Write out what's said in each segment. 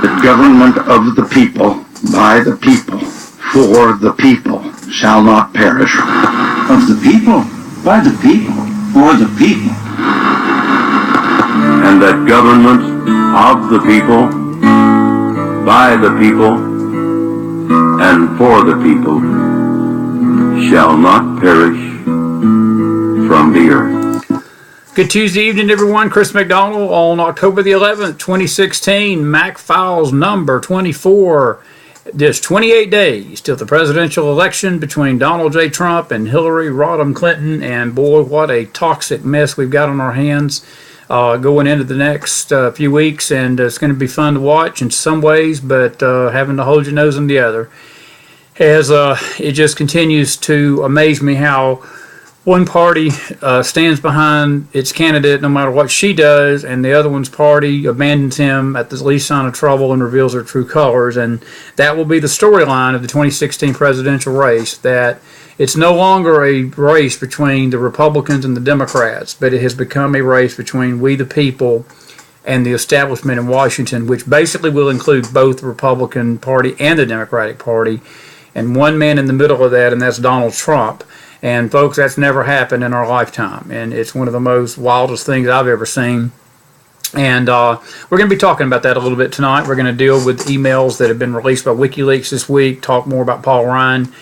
The government of the people, by the people, for the people, shall not perish. Of the people, by the people, for the people. And that government of the people, by the people, and for the people, shall not perish from the earth. Good Tuesday evening, everyone. Chris McDonald on October the 11th, 2016. Mac Files number 24. There's 28 days till the presidential election between Donald J. Trump and Hillary Rodham Clinton. And boy, what a toxic mess we've got on our hands going into the next few weeks. And it's going to be fun to watch in some ways, but having to hold your nose in the other. As it just continues to amaze me how one party stands behind its candidate no matter what she does, and the other one's party abandons him at the least sign of trouble and reveals their true colors. And that will be the storyline of the 2016 presidential race, that it's no longer a race between the Republicans and the Democrats, but it has become a race between we the people and the establishment in Washington, which basically will include both the Republican Party and the Democratic Party, and one man in the middle of that, and that's Donald Trump. And folks, that's never happened in our lifetime, and it's one of the most wildest things I've ever seen. And we're going to be talking about that a little bit tonight. We're going to deal with emails that have been released by WikiLeaks this week, talk more about Paul Ryan,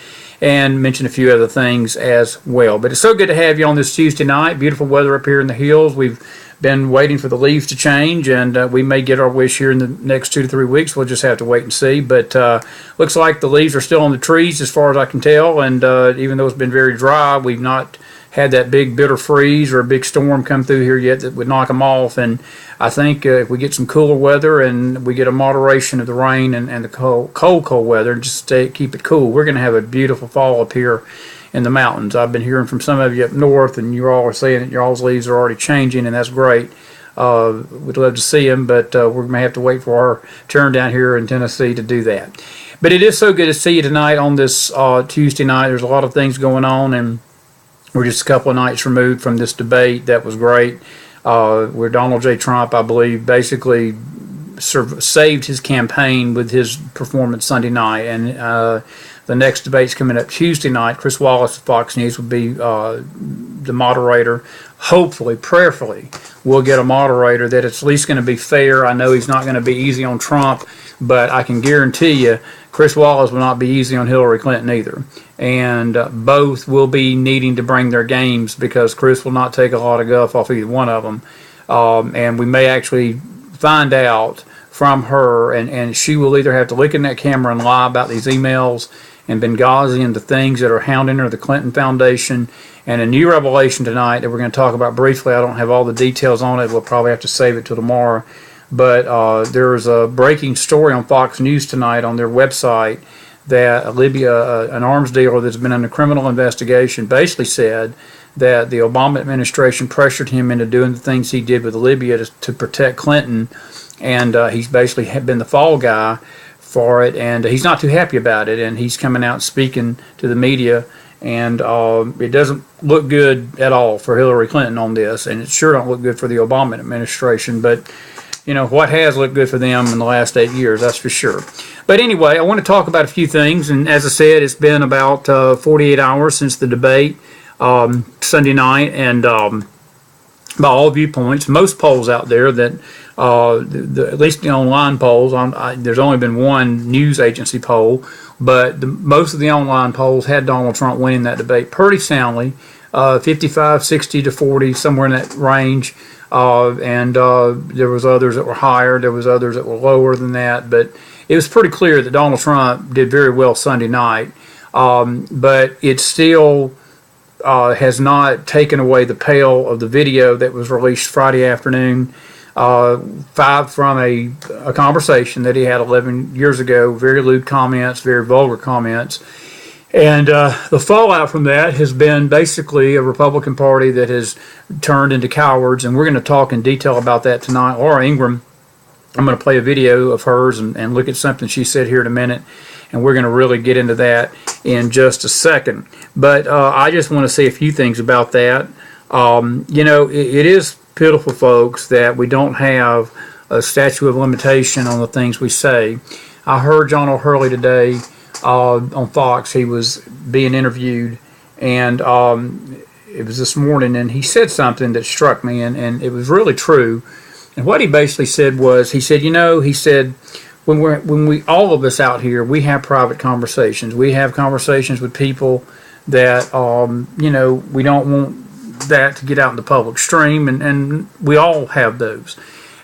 and mention a few other things as well. But it's so good to have you on this Tuesday night. Beautiful weather up here in the hills. We've been waiting for the leaves to change, and we may get our wish here in the next 2 to 3 weeks. We'll just have to wait and see. But looks like the leaves are still on the trees as far as I can tell, and even though it's been very dry, we've not had that big bitter freeze or a big storm come through here yet that would knock them off. And I think if we get some cooler weather and we get a moderation of the rain and the cold weather, and just keep it cool, we're going to have a beautiful fall up here in the mountains. I've been hearing from some of you up north, and you all are saying that your all's leaves are already changing, and that's great. We'd love to see them, but we're going to have to wait for our turn down here in Tennessee to do that. But it is so good to see you tonight on this Tuesday night. There's a lot of things going on, and we're just a couple of nights removed from this debate that was great, where Donald J. Trump, I believe, basically saved his campaign with his performance Sunday night. And the next debate's coming up Tuesday night. Chris Wallace of Fox News will be the moderator. Hopefully, prayerfully, we'll get a moderator that it's at least going to be fair. I know he's not going to be easy on Trump, but I can guarantee you Chris Wallace will not be easy on Hillary Clinton either. And both will be needing to bring their games, because Chris will not take a lot of guff off either one of them. And we may actually find out from her, and she will either have to look in that camera and lie about these emails and Benghazi and the things that are hounding her, the Clinton Foundation, and a new revelation tonight that we're going to talk about briefly. I don't have all the details on it. We'll probably have to save it till tomorrow. But there's a breaking story on Fox News tonight on their website that Libya, an arms dealer that's been under criminal investigation, basically said that the Obama administration pressured him into doing the things he did with Libya to protect Clinton, and he's basically been the fall guy for it, and he's not too happy about it, and he's coming out speaking to the media, and it doesn't look good at all for Hillary Clinton on this, and it sure don't look good for the Obama administration. But you know, what has looked good for them in the last 8 years, that's for sure. But anyway, I want to talk about a few things, and as I said, it's been about 48 hours since the debate Sunday night, and by all viewpoints, most polls out there that at least the online polls, there's only been one news agency poll, but most of the online polls had Donald Trump winning that debate pretty soundly, 55, 60 to 40, somewhere in that range. And there was others that were higher, there was others that were lower than that, but it was pretty clear that Donald Trump did very well Sunday night, but it still has not taken away the pale of the video that was released Friday afternoon, from a conversation that he had 11 years ago, very lewd comments, very vulgar comments. And the fallout from that has been basically a Republican Party that has turned into cowards, and we're going to talk in detail about that tonight. Laura Ingraham, I'm going to play a video of hers and look at something she said here in a minute, and we're going to really get into that in just a second. But I just want to say a few things about that. You know, it is pitiful, folks, that we don't have a statute of limitation on the things we say. I heard John O'Hurley today on Fox. He was being interviewed, and it was this morning, and he said something that struck me, and it was really true. And what he basically said was, he said, when we all of us out here, we have private conversations. We have conversations with people that we don't want that to get out in the public stream, and we all have those.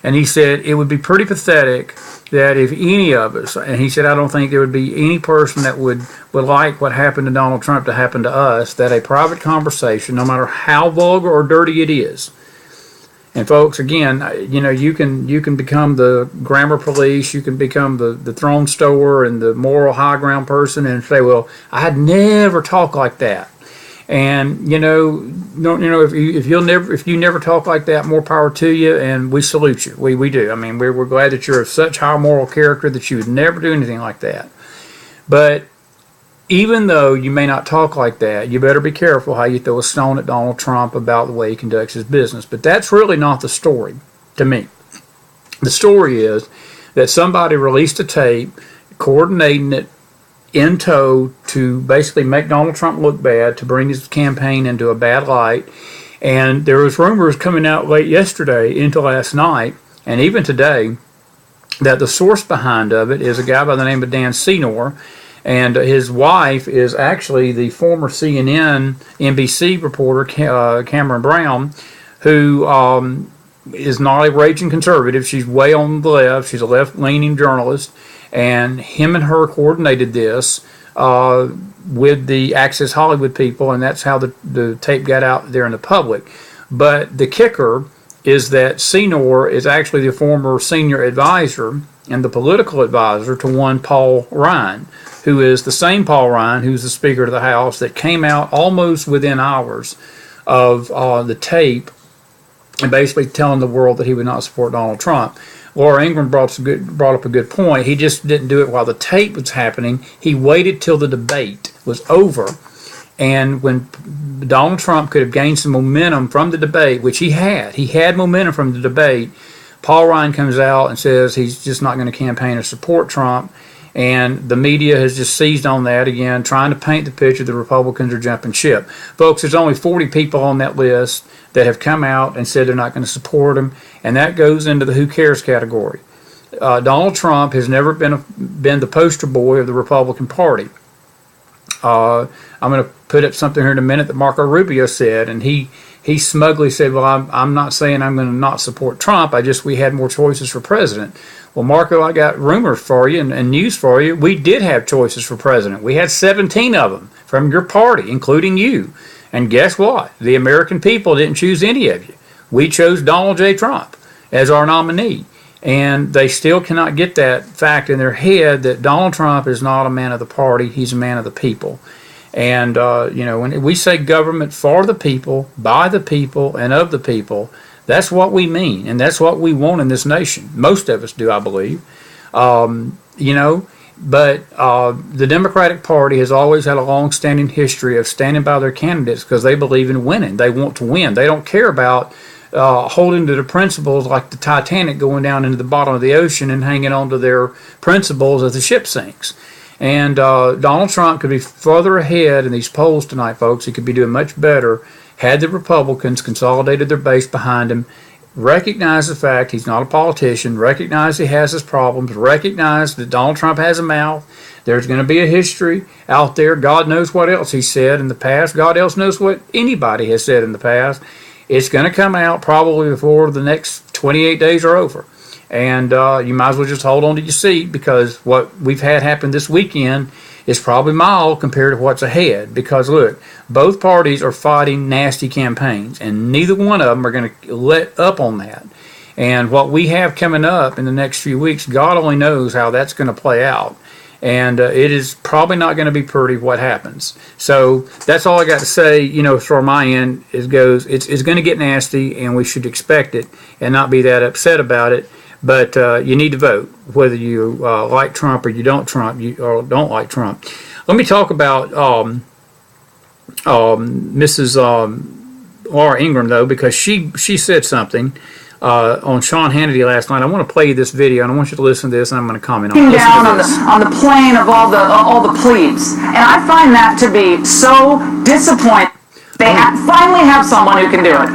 And he said it would be pretty pathetic that if any of us, and he said, I don't think there would be any person that would like what happened to Donald Trump to happen to us, that a private conversation, no matter how vulgar or dirty it is. And folks, again, you can become the grammar police, you can become the throne stower and the moral high ground person and say, well, I'd never talk like that. And if you never talk like that, more power to you, and we salute you. We do. I mean, we're glad that you're of such high moral character that you would never do anything like that. But even though you may not talk like that, you better be careful how you throw a stone at Donald Trump about the way he conducts his business. But that's really not the story to me. The story is that somebody released a tape coordinating it in tow to basically make Donald Trump look bad, to bring his campaign into a bad light. And there was rumors coming out late yesterday into last night, and even today, that the source behind of it is a guy by the name of Dan Senor, and his wife is actually the former CNN, NBC reporter, Cameron Brown, who is not a raging conservative. She's way on the left. She's a left-leaning journalist. And him and her coordinated this with the Access Hollywood people, and that's how the tape got out there in the public. But the kicker is that Senor is actually the former senior advisor and the political advisor to one Paul Ryan, who is the same Paul Ryan who's the Speaker of the House, that came out almost within hours of the tape and basically telling the world that he would not support Donald Trump. Laura Ingraham brought up a good point. He just didn't do it while the tape was happening. He waited till the debate was over. And when Donald Trump could have gained some momentum from the debate, which he had momentum from the debate, Paul Ryan comes out and says he's just not going to campaign or support Trump. And the media has just seized on that again, trying to paint the picture the Republicans are jumping ship. Folks, there's only 40 people on that list that have come out and said they're not going to support him, and that goes into the who cares category. Donald Trump has never been the poster boy of the Republican Party. I'm going to put up something here in a minute that Marco Rubio said, and he smugly said, well, I'm not saying I'm going to not support Trump, we had more choices for president. Well, Marco, I got rumors for you and news for you. We did have choices for president. We had 17 of them from your party, including you. And guess what? The American people didn't choose any of you. We chose Donald J. Trump as our nominee. And they still cannot get that fact in their head that Donald Trump is not a man of the party. He's a man of the people. And, when we say government for the people, by the people, and of the people, that's what we mean. And that's what we want in this nation. Most of us do, I believe. But the Democratic Party has always had a long-standing history of standing by their candidates because they believe in winning. They want to win. They don't care about holding to the principles like the Titanic going down into the bottom of the ocean and hanging on to their principles as the ship sinks. And Donald Trump could be further ahead in these polls tonight, folks. He could be doing much better had the Republicans consolidated their base behind him, recognize the fact he's not a politician, recognize he has his problems, recognize that Donald Trump has a mouth. There's going to be a history out there. God knows what else he said in the past. God else knows what anybody has said in the past. It's going to come out probably before the next 28 days are over. And you might as well just hold on to your seat, because what we've had happen this weekend is probably mild compared to what's ahead. Because look, both parties are fighting nasty campaigns, and neither one of them are going to let up on that. And what we have coming up in the next few weeks, God only knows how that's going to play out. And it is probably not going to be pretty what happens. So that's all I got to say, from my end. It's going to get nasty, and we should expect it and not be that upset about it. But you need to vote, whether you like Trump or you don't like Trump. Let me talk about Mrs. Laura Ingraham, though, because she said something on Sean Hannity last night. I want to play you this video, and I want you to listen to this, and I'm going to comment on it. Down on the plane of all the plebes, and I find that to be so disappointing. They finally have someone who can do it,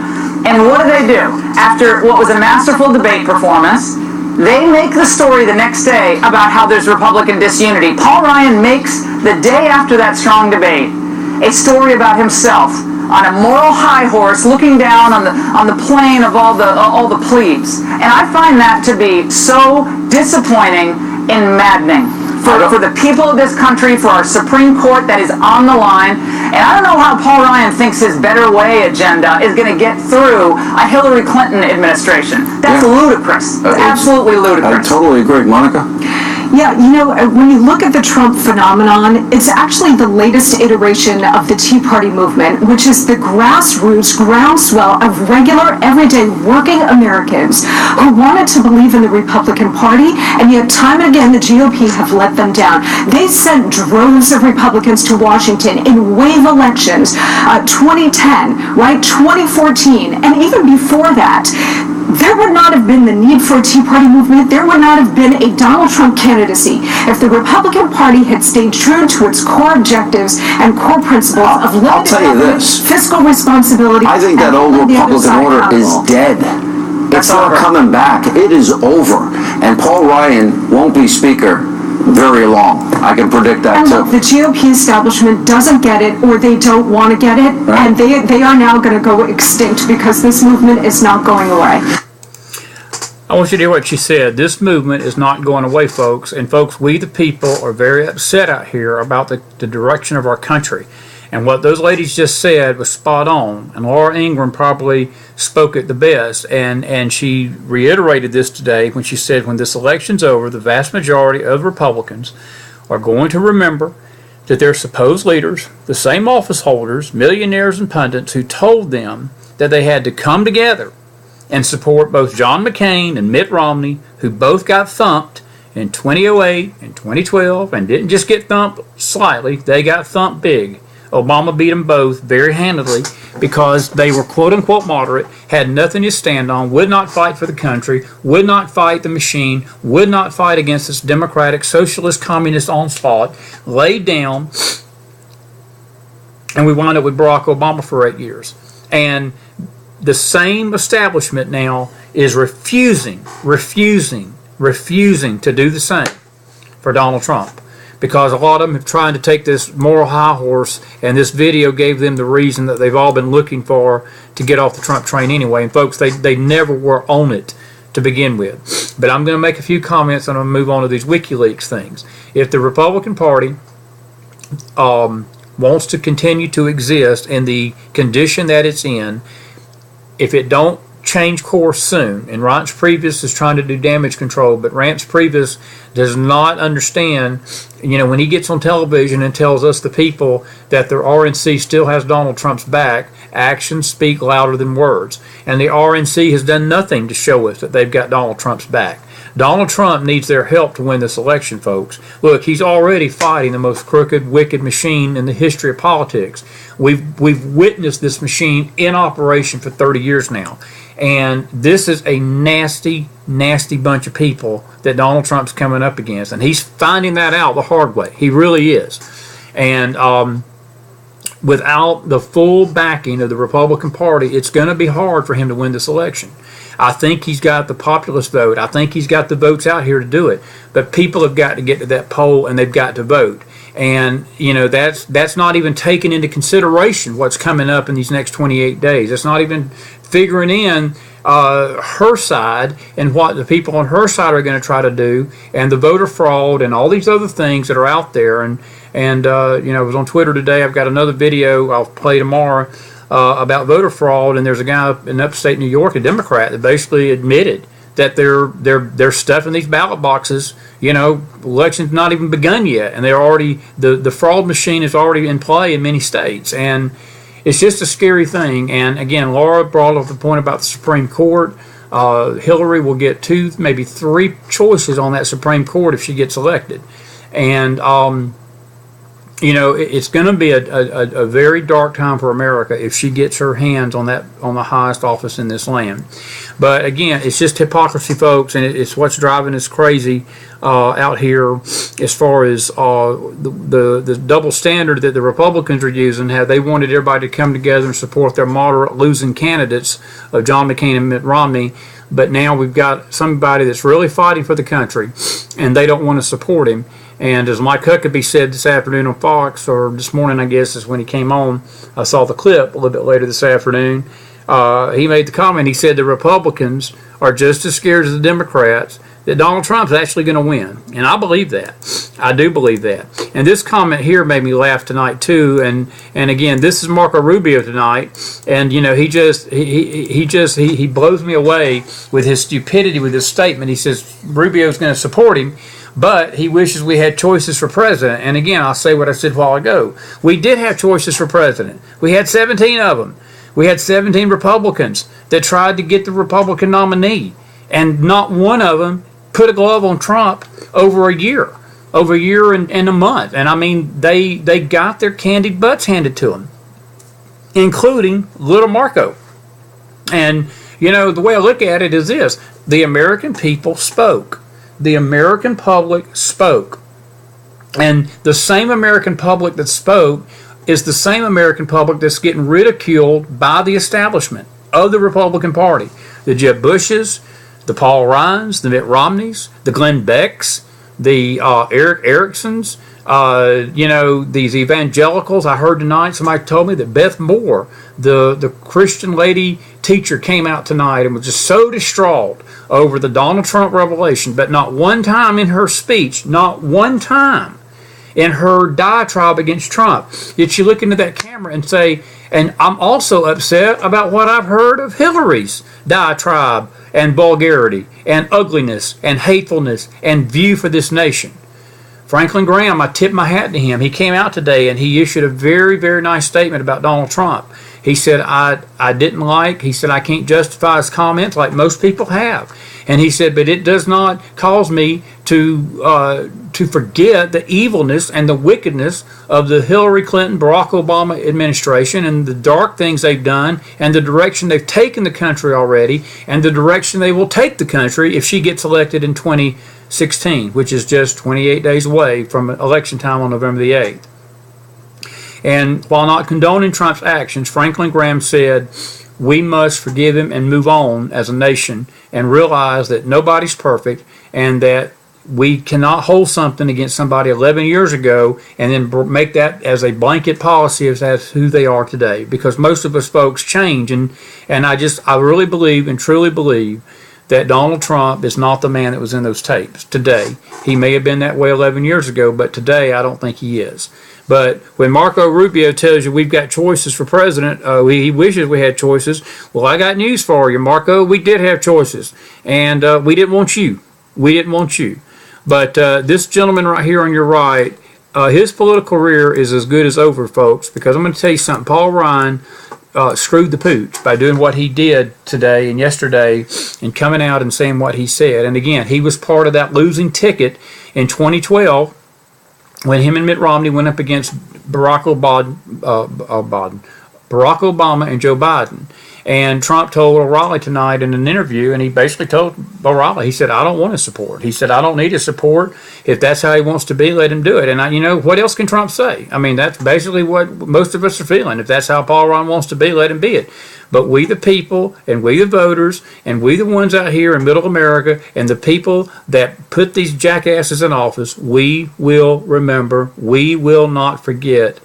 and what do? After what was a masterful debate performance, they make the story the next day about how there's Republican disunity. Paul Ryan makes the day after that strong debate a story about himself on a moral high horse, looking down on the plane of all the plebes, and I find that to be so disappointing and maddening for the people of this country, for our Supreme Court that is on the line. And I don't know how Paul Ryan thinks his Better Way agenda is going to get through a Hillary Clinton administration. That's ludicrous. It's absolutely ludicrous. I totally agree. Monica? Yeah, you know, when you look at the Trump phenomenon, it's actually the latest iteration of the Tea Party movement, which is the grassroots groundswell of regular, everyday working Americans who wanted to believe in the Republican Party, and yet time and again the GOP have let them down. They sent droves of Republicans to Washington in wave elections, 2010, right, 2014, and even before that. There would not have been the need for a Tea Party movement. There would not have been a Donald Trump candidacy if the Republican Party had stayed true to its core objectives and core principles of limited government, fiscal responsibility. I think that old Republican order is dead. It's not coming back. It is over. And Paul Ryan won't be Speaker very long. I can predict that and too. Look, the GOP establishment doesn't get it, or they don't want to get it, right. And they are now going to go extinct because this movement is not going away. I want you to hear what she said. This movement is not going away, folks. And folks, we the people are very upset out here about the direction of our country. And what those ladies just said was spot on. And Laura Ingraham probably spoke it the best. And she reiterated this today when she said, when this election's over, the vast majority of Republicans are going to remember that their supposed leaders, the same office holders, millionaires and pundits who told them that they had to come together and support both John McCain and Mitt Romney, who both got thumped in 2008 and 2012, and didn't just get thumped slightly, they got thumped big. Obama beat them both very handily because they were quote-unquote moderate, had nothing to stand on, would not fight for the country, would not fight the machine, would not fight against this democratic, socialist, communist onslaught, laid down, and we wound up with Barack Obama for 8 years. And the same establishment now is refusing to do the same for Donald Trump, because a lot of them have tried to take this moral high horse, and this video gave them the reason that they've all been looking for to get off the Trump train anyway. And folks, they never were on it to begin with. But I'm going to make a few comments, and I'm going to move on to these WikiLeaks things. If the Republican Party wants to continue to exist in the condition that it's in, if it don't change course soon, and Reince Priebus is trying to do damage control, but Reince Priebus does not understand, when he gets on television and tells us, the people, that the RNC still has Donald Trump's back, actions speak louder than words. And the RNC has done nothing to show us that they've got Donald Trump's back. Donald Trump needs their help to win this election, folks. Look, he's already fighting the most crooked, wicked machine in the history of politics. We've witnessed this machine in operation for 30 years now. And this is a nasty, nasty bunch of people that Donald Trump's coming up against. And he's finding that out the hard way. He really is. And without the full backing of the Republican Party, it's going to be hard for him to win this election. I think he's got the populist vote. I think he's got the votes out here to do it. But people have got to get to that poll, and they've got to vote. And, that's not even taking into consideration what's coming up in these next 28 days. It's not even figuring in her side and what the people on her side are going to try to do, and the voter fraud and all these other things that are out there. And I was on Twitter today. I've got another video I'll play tomorrow about voter fraud, and there's a guy in upstate New York, a Democrat, that basically admitted that they're stuffing these ballot boxes. Election's not even begun yet, and they're already the fraud machine is already in play in many states, and it's just a scary thing. And again, Laura brought up the point about the Supreme Court. Hillary will get 2, maybe 3 choices on that Supreme Court if she gets elected, and it's going to be a very dark time for America if she gets her hands on the highest office in this land. But again, it's just hypocrisy, folks, and it's what's driving us crazy out here as far as the double standard that the Republicans are using. How they wanted everybody to come together and support their moderate losing candidates of John McCain and Mitt Romney. But now we've got somebody that's really fighting for the country, and they don't want to support him. And as Mike Huckabee said this afternoon on Fox, or this morning I guess is when he came on, I saw the clip a little bit later this afternoon, he made the comment, he said the Republicans are just as scared as the Democrats that Donald Trump's actually going to win. And I believe that. I do believe that. And this comment here made me laugh tonight too. And again, this is Marco Rubio tonight, and he blows me away with his stupidity with his statement. He says Rubio's going to support him, but he wishes we had choices for president. And again, I'll say what I said a while ago. We did have choices for president. We had 17 of them. We had 17 Republicans that tried to get the Republican nominee, and not one of them put a glove on Trump over a year and a month. And I mean, they got their candied butts handed to them, including little Marco. And, the way I look at it is this. The American people spoke. The American public spoke. And the same American public that spoke is the same American public that's getting ridiculed by the establishment of the Republican Party. The Jeb Bushes, the Paul Ryans, the Mitt Romneys, the Glenn Becks, the Eric Ericksons, these evangelicals. I heard tonight, somebody told me that Beth Moore, the Christian lady teacher, came out tonight and was just so distraught over the Donald Trump revelation, but not one time in her speech, not one time in her diatribe against Trump did she look into that camera and say, and I'm also upset about what I've heard of Hillary's diatribe and vulgarity and ugliness and hatefulness and view for this nation. Franklin Graham, I tip my hat to him. He came out today and he issued a very, very nice statement about Donald Trump. He said, he said, I can't justify his comments like most people have. And he said, but it does not cause me to forget the evilness and the wickedness of the Hillary Clinton, Barack Obama administration and the dark things they've done and the direction they've taken the country already and the direction they will take the country if she gets elected in 2016, which is just 28 days away from election time on November the 8th. And while not condoning Trump's actions, Franklin Graham said, we must forgive him and move on as a nation and realize that nobody's perfect and that we cannot hold something against somebody 11 years ago and then make that as a blanket policy as who they are today, because most of us folks change. And I really believe and truly believe that Donald Trump is not the man that was in those tapes today. He may have been that way 11 years ago, but today I don't think he is. But when Marco Rubio tells you we've got choices for president, he wishes we had choices. Well, I got news for you, Marco. We did have choices, and we didn't want you. We didn't want you. But this gentleman right here on your right, his political career is as good as over, folks, because I'm going to tell you something. Paul Ryan screwed the pooch by doing what he did today and yesterday and coming out and saying what he said. And again, he was part of that losing ticket in 2012 when him and Mitt Romney went up against Barack Obama and Joe Biden. And Trump told O'Reilly tonight in an interview, and he basically told O'Reilly, he said, I don't want his support. He said, I don't need his support. If that's how he wants to be, let him do it. And what else can Trump say? I mean, that's basically what most of us are feeling. If that's how Paul Ryan wants to be, let him be it. But we the people, and we the voters, and we the ones out here in middle America, and the people that put these jackasses in office, we will remember, we will not forget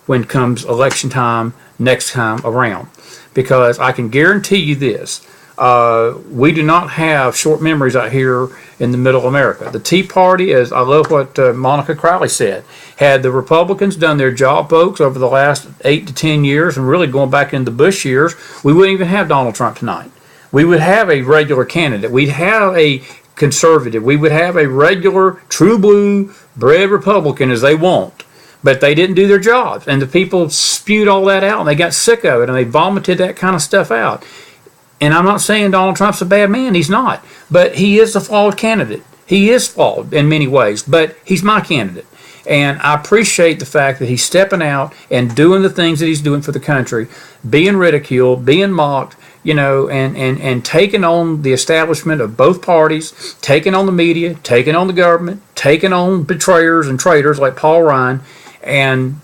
when comes election time next time around. Because I can guarantee you this, we do not have short memories out here in the middle America. The Tea Party, as I love what Monica Crowley said, had the Republicans done their job, folks, over the last 8 to 10 years, and really going back into the Bush years, we wouldn't even have Donald Trump tonight. We would have a regular candidate. We'd have a conservative. We would have a regular, true blue, bred Republican as they want. But they didn't do their jobs, and the people spewed all that out, and they got sick of it, and they vomited that kind of stuff out. And I'm not saying Donald Trump's a bad man. He's not. But he is a flawed candidate. He is flawed in many ways, but he's my candidate. And I appreciate the fact that he's stepping out and doing the things that he's doing for the country, being ridiculed, being mocked, and taking on the establishment of both parties, taking on the media, taking on the government, taking on betrayers and traitors like Paul Ryan, and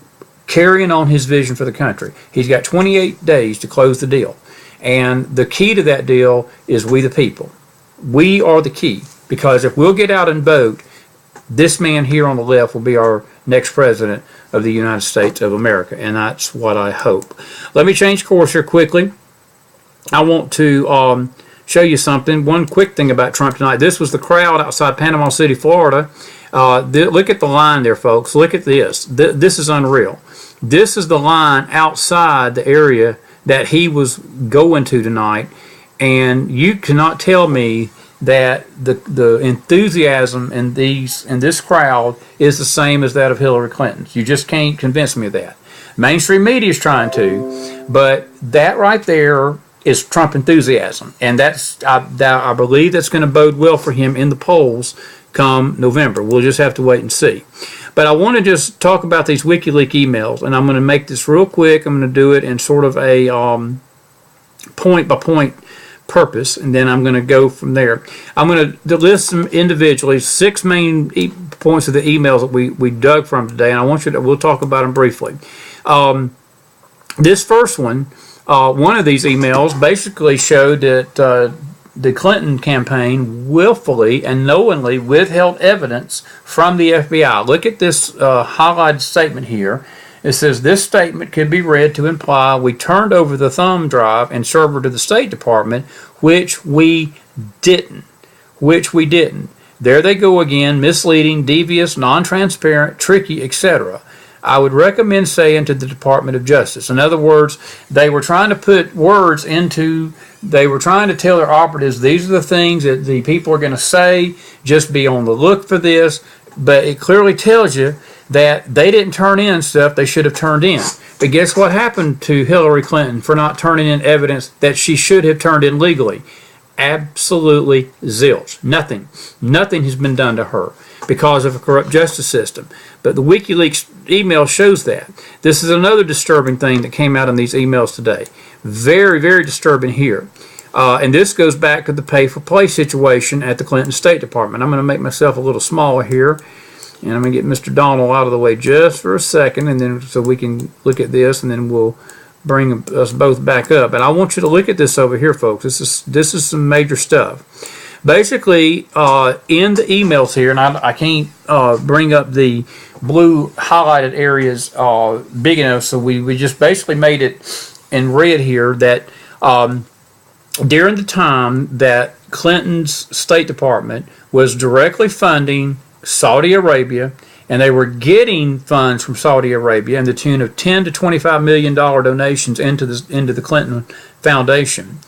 carrying on his vision for the country. He's got 28 days to close the deal. And the key to that deal is we the people. We are the key, because if we'll get out and vote, this man here on the left will be our next president of the United States of America, and that's what I hope. Let me change course here quickly. I want to show you something. One quick thing about Trump tonight. This was the crowd outside Panama City, Florida. Look at the line there, folks. Look at this. This is unreal. This is the line outside the area that he was going to tonight, and you cannot tell me that the enthusiasm in this crowd is the same as that of Hillary Clinton's. You just can't convince me of that. Mainstream media is trying to, but that right there is Trump enthusiasm, and I believe that's going to bode well for him in the polls come November. We'll just have to wait and see. But I want to just talk about these WikiLeaks emails, and I'm going to make this real quick. I'm going to do it in sort of a point-by-point purpose, and then I'm going to go from there. I'm going to list them individually, 6 main points of the emails that we dug from today, and we'll talk about them briefly. This first one of these emails basically showed that the Clinton campaign willfully and knowingly withheld evidence from the FBI. Look at this highlighted statement here. It says, this statement could be read to imply we turned over the thumb drive and server to the State Department, which we didn't. There they go again, misleading, devious, non-transparent, tricky, etc. I would recommend saying to the Department of Justice. In other words, they were trying to tell their operatives, these are the things that the people are going to say, just be on the look for this, but it clearly tells you that they didn't turn in stuff they should have turned in. But guess what happened to Hillary Clinton for not turning in evidence that she should have turned in legally? Absolutely zilch. Nothing has been done to her because of a corrupt justice system. But the WikiLeaks email shows that. This is another disturbing thing that came out in these emails today. Very, very disturbing here. And this goes back to the pay-for-play situation at the Clinton State Department. I'm going to make myself a little smaller here. And I'm going to get Mr. Donald out of the way just for a second, and then so we can look at this, and then we'll bring us both back up. And I want you to look at this over here, folks. This is some major stuff. Basically, in the emails here, and I can't bring up the blue highlighted areas big enough, so we just basically made it in red here that during the time that Clinton's State Department was directly funding Saudi Arabia, and they were getting funds from Saudi Arabia in the tune of $10 to $25 million donations into the Clinton Foundation.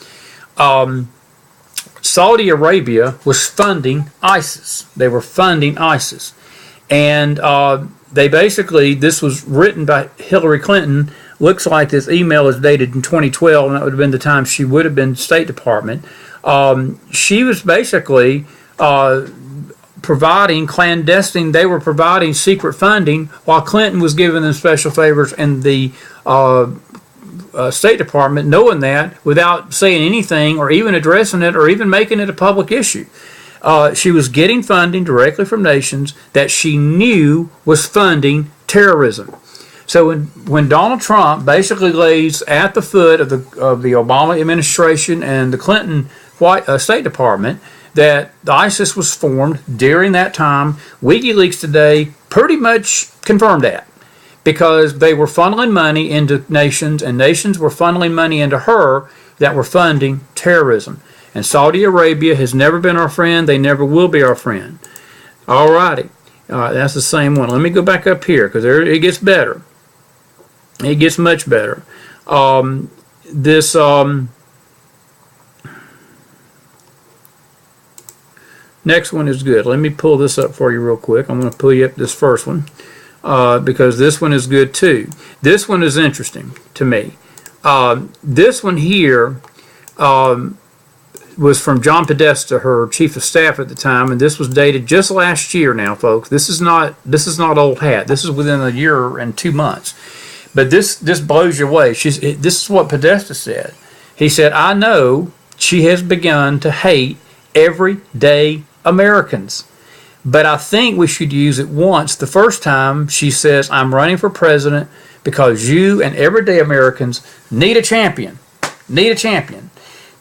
Saudi Arabia was funding ISIS. They were funding ISIS. And they basically, this was written by Hillary Clinton. Looks like this email is dated in 2012, and that would have been the time she would have been State Department. She was basically providing clandestine, they were providing secret funding while Clinton was giving them special favors in the State Department, knowing that without saying anything or even addressing it or even making it a public issue. She was getting funding directly from nations that she knew was funding terrorism. So when Donald Trump basically lays at the foot of the Obama administration and the Clinton State Department that the ISIS was formed during that time, WikiLeaks today pretty much confirmed that, because they were funneling money into nations, and nations were funneling money into her that were funding terrorism. And Saudi Arabia has never been our friend. They never will be our friend. All righty. That's the same one. Let me go back up here, because it gets better. It gets much better. Next one is good. Let me pull this up for you real quick. I'm going to pull you up this first one because this one is good too. This one is interesting to me. This one here was from John Podesta, her chief of staff at the time, and this was dated just last year. Now, folks, this is not old hat. This is within a year and 2 months. But this blows you away. This is what Podesta said. He said, "I know she has begun to hate everyday Americans, but I think we should use it once. The first time she says, 'I'm running for president because you and everyday Americans need a champion. Need a champion.'"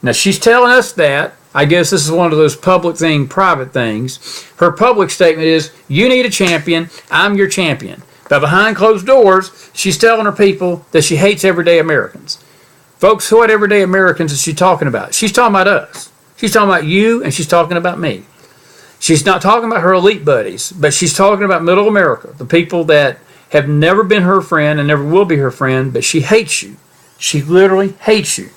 Now, she's telling us that. I guess this is one of those public thing, private things. Her public statement is, "You need a champion. I'm your champion." But behind closed doors, she's telling her people that she hates everyday Americans. Folks, what everyday Americans is she talking about? She's talking about us. She's talking about you, and she's talking about me. She's not talking about her elite buddies, but she's talking about middle America, the people that have never been her friend and never will be her friend, but she hates you. She literally hates you.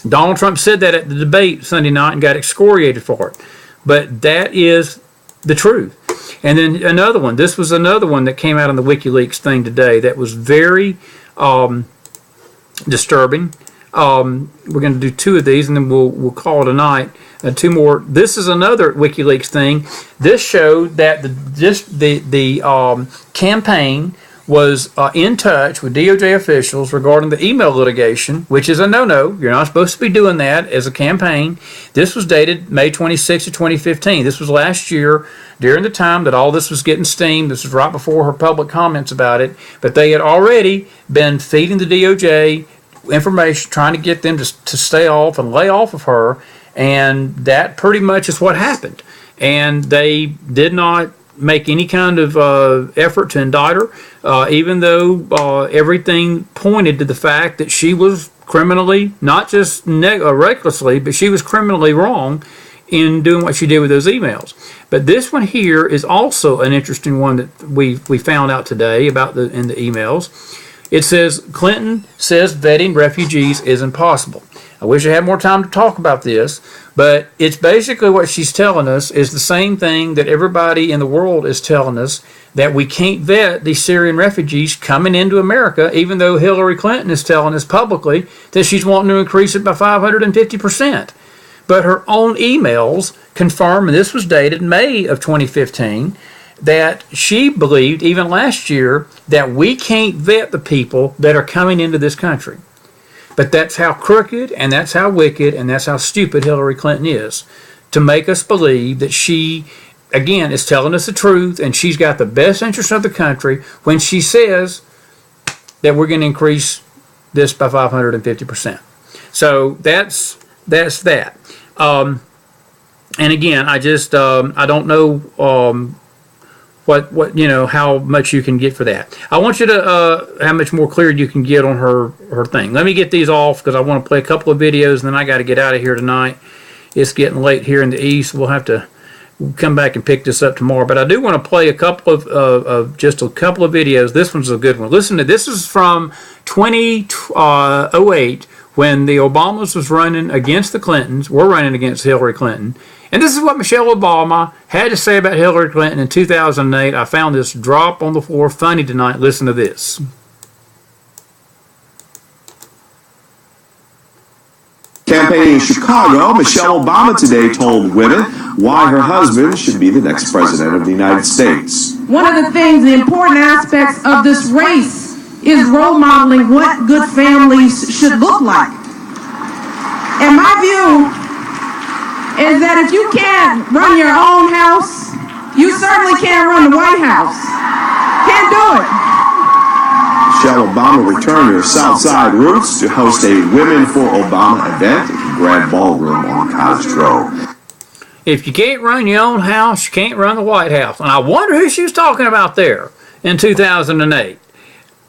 Donald Trump said that at the debate Sunday night and got excoriated for it. But that is the truth. And then another one. This was another one that came out on the WikiLeaks thing today that was very disturbing. We're going to do 2 of these, and then we'll call it a night. 2 more. This is another WikiLeaks thing. This showed that the campaign was in touch with DOJ officials regarding the email litigation, which is a no-no. You're not supposed to be doing that as a campaign. This was dated May 26 of 2015. This was last year during the time that all this was getting steam. This was right before her public comments about it. But they had already been feeding the DOJ information, trying to get them to stay off and lay off of her. And that pretty much is what happened. And they did not make any kind of effort to indict her, even though everything pointed to the fact that she was criminally, not just recklessly, but she was criminally wrong in doing what she did with those emails. But this one here is also an interesting one that we found out today about in the emails. It says, Clinton says vetting refugees is impossible. I wish I had more time to talk about this, but it's basically what she's telling us is the same thing that everybody in the world is telling us, that we can't vet these Syrian refugees coming into America, even though Hillary Clinton is telling us publicly that she's wanting to increase it by 550%. But her own emails confirm, and this was dated May of 2015, that she believed even last year that we can't vet the people that are coming into this country. But that's how crooked and that's how wicked and that's how stupid Hillary Clinton is, to make us believe that she, again, is telling us the truth and she's got the best interest of the country when she says that we're going to increase this by 550%. So that's that. And again, I just I don't know what how much you can get for that. I want you to how much more clear you can get on her thing. Let me get these off because I want to play a couple of videos and then I got to get out of here tonight. It's getting late here in the east. We'll have to come back and pick this up tomorrow. But I do want to play a couple of just a couple of videos. This one's a good one. Listen to this. Is from 2008 when the Obamas was running against the Clintons. We're running against Hillary Clinton. And this is what Michelle Obama had to say about Hillary Clinton in 2008. I found this drop on the floor funny tonight. Listen to this. Campaigning in Chicago, Michelle Obama today told women why her husband should be the next president of the United States. One of the things, the important aspects of this race is role modeling what good families should look like. And my view is that if you can't run your own house, you certainly can't run the White House. Can't do it. Michelle Obama returned to her South Side roots to host a Women for Obama event at the Grand Ballroom on Cottage Grove. If you can't run your own house, you can't run the White House. And I wonder who she was talking about there in 2008.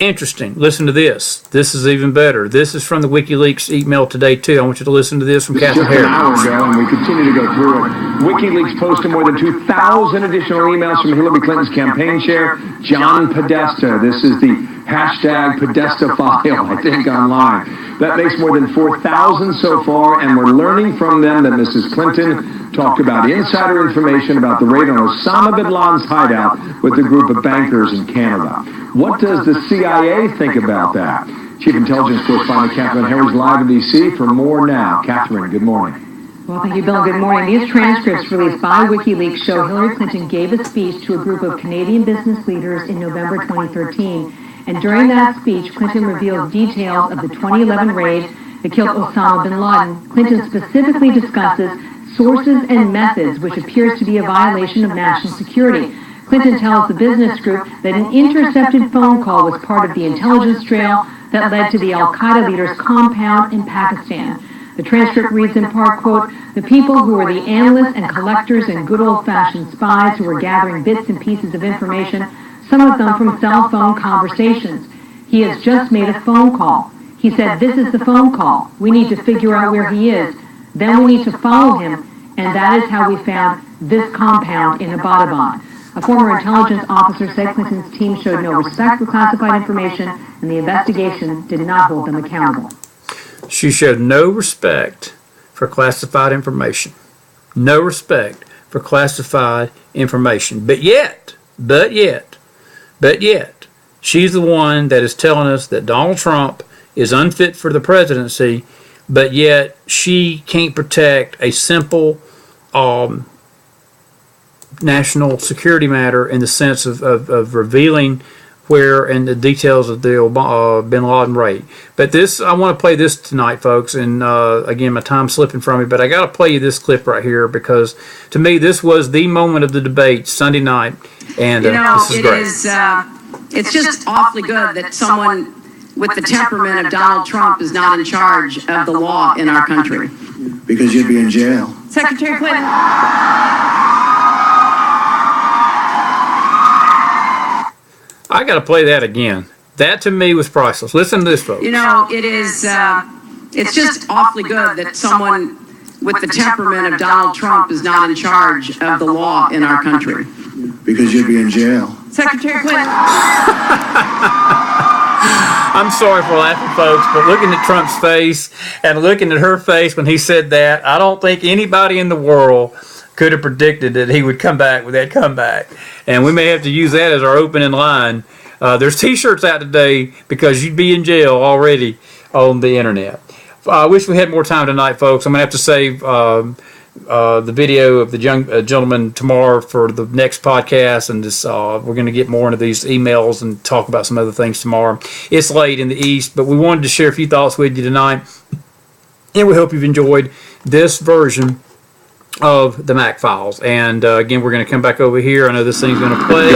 Interesting. Listen to this. This is even better. This is from the WikiLeaks email today, too. I want you to listen to this from Catherine Harris. Just an hour ago, and we continue to go through it. WikiLeaks posted more than 2,000 additional emails from Hillary Clinton's campaign chair, John Podesta. This is the hashtag Podesta file, I think, online. That makes more than 4,000 so far, and we're learning from them that Mrs. Clinton talked about insider information about the raid on Osama bin Laden's hideout with a group of bankers in Canada. What does the CIA think about that? Chief Intelligence Correspondent Catherine Harris live in D.C. for more now. Catherine, good morning. Well, thank you, Bill. Good morning. These transcripts released by WikiLeaks show Hillary Clinton gave a speech to a group of Canadian business leaders in November 2013. And during that speech, Clinton revealed details of the 2011 raid that killed Osama bin Laden. Clinton specifically discusses sources and methods, which appears to be a violation of national security. Clinton tells the business group that an intercepted phone call was part of the intelligence trail that led to the al-Qaeda leader's compound in Pakistan. The transcript reads in part, quote, "The people who were the analysts and collectors and good old-fashioned spies who were gathering bits and pieces of information, some of them from cell phone conversations. He has just made a phone call. He said, this is the phone call. We need to figure out where he is. Then we need to follow him, and that is how we found this compound in Abbottabad." A former intelligence officer said Clinton's team showed no respect for classified information, and the investigation did not hold them accountable. She showed no respect for classified information. No respect for classified information. But yet, she's the one that is telling us that Donald Trump is unfit for the presidency, but yet she can't protect a simple national security matter in the sense of revealing where and the details of the bin Laden raid. But this, I want to play this tonight, folks, and again, my time's slipping from me, but I got to play you this clip right here because to me this was the moment of the debate Sunday night, and this is great. It's just awfully good that someone with the temperament of Donald Trump is not in charge of the law in our country. Because you'd be in jail. Secretary Clinton. I got to play that again. That to me was priceless. Listen to this, folks. You know, it's just awfully good that someone with the temperament of Donald Trump is not in charge of the law in our country. Because you'd be in jail. Secretary Clinton. I'm sorry for laughing, folks, but looking at Trump's face and looking at her face when he said that, I don't think anybody in the world could have predicted that he would come back with that comeback. And we may have to use that as our opening line. There's t-shirts out today because you'd be in jail already on the internet. I wish we had more time tonight, folks. I'm going to have to save the video of the young gentleman tomorrow for the next podcast, and this, we're going to get more into these emails and talk about some other things tomorrow. It's late in the East, but we wanted to share a few thoughts with you tonight, and we hope you've enjoyed this version of the Mac Files. And again, we're going to come back over here. I know this thing's going to play.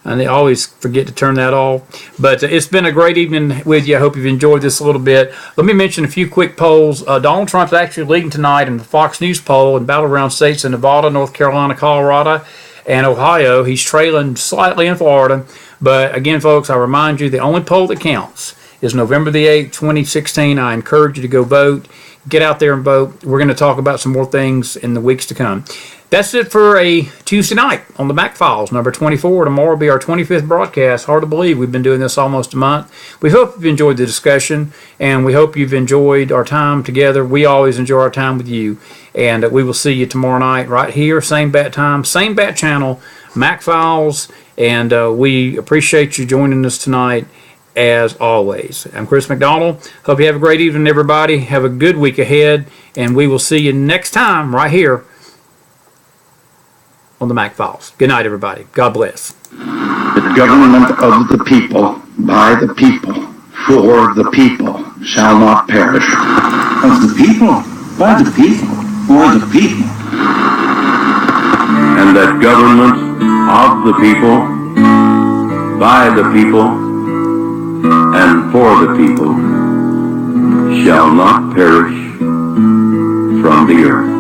And I always forget to turn that off. But it's been a great evening with you. I hope you've enjoyed this a little bit. Let me mention a few quick polls. Donald Trump's actually leading tonight in the Fox News poll in battleground states in Nevada, North Carolina, Colorado, and Ohio. He's trailing slightly in Florida. But again, folks, I remind you, the only poll that counts is November the 8th, 2016. I encourage you to go vote. Get out there and vote. We're going to talk about some more things in the weeks to come. That's it for a Tuesday night on the Mac Files, number 24. Tomorrow will be our 25th broadcast. Hard to believe we've been doing this almost a month. We hope you've enjoyed the discussion, and we hope you've enjoyed our time together. We always enjoy our time with you, and we will see you tomorrow night right here, same bat time, same bat channel, Mac Files, and we appreciate you joining us tonight. As always, I'm Chris McDonald. Hope you have a great evening, everybody. Have a good week ahead, and we will see you next time right here on the Mac Files. Good night, everybody. God bless. The government of the people, by the people, for the people, shall not perish. Of the people, by the people, for the people. And that government of the people, by the people, and for the people shall not perish from the earth.